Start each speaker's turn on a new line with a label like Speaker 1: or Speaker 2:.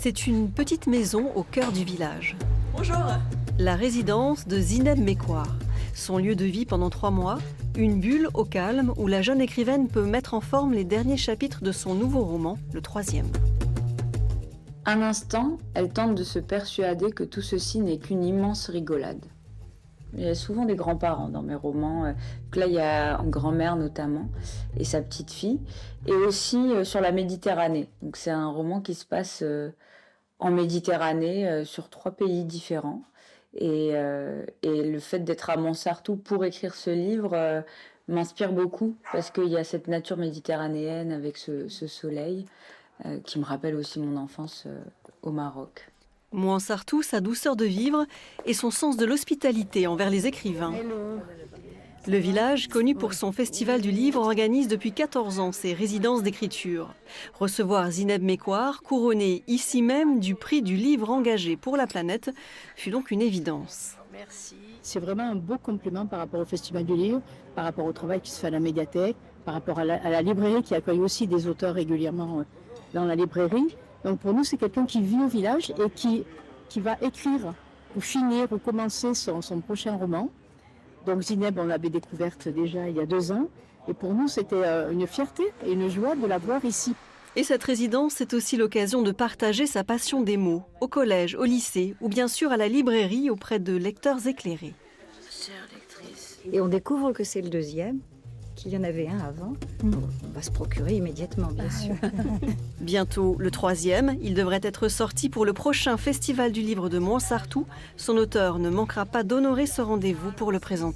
Speaker 1: C'est une petite maison au cœur du village.
Speaker 2: Bonjour.
Speaker 1: La résidence de Zineb Mekouar. Son lieu de vie pendant 3 mois, une bulle au calme où la jeune écrivaine peut mettre en forme les derniers chapitres de son nouveau roman, le 3e.
Speaker 3: Un instant, elle tente de se persuader que tout ceci n'est qu'une immense rigolade. Il y a souvent des grands-parents dans mes romans. Là, il y a une grand-mère notamment, et sa petite-fille, et aussi sur la Méditerranée. Donc, c'est un roman qui se passe en Méditerranée, sur 3 pays différents. Et le fait d'être à Montsartou pour écrire ce livre m'inspire beaucoup, parce qu'il y a cette nature méditerranéenne avec ce soleil qui me rappelle aussi mon enfance au Maroc.
Speaker 1: Montsartou, sa douceur de vivre et son sens de l'hospitalité envers les écrivains. Le village, connu pour son festival du livre, organise depuis 14 ans ses résidences d'écriture. Recevoir Zineb Mekouar, couronnée ici même du prix du livre engagé pour la planète, fut donc une évidence.
Speaker 2: Merci.
Speaker 4: C'est vraiment un beau complément par rapport au festival du livre, par rapport au travail qui se fait à la médiathèque, par rapport à la librairie qui accueille aussi des auteurs régulièrement dans la librairie. Donc pour nous, c'est quelqu'un qui vit au village et qui va écrire ou finir ou commencer son prochain roman. Donc Zineb, on l'avait découverte déjà il y a 2 ans. Et pour nous, c'était une fierté et une joie de la voir ici.
Speaker 1: Et cette résidence, c'est aussi l'occasion de partager sa passion des mots, au collège, au lycée ou bien sûr à la librairie auprès de lecteurs éclairés.
Speaker 2: Chère lectrice.
Speaker 5: Et on découvre que c'est le 2e, qu'il y en avait un avant. On va se procurer immédiatement, bien sûr.
Speaker 1: Bientôt le 3e, il devrait être sorti pour le prochain festival du livre de Montsartou. Son auteur ne manquera pas d'honorer ce rendez-vous pour le présenter.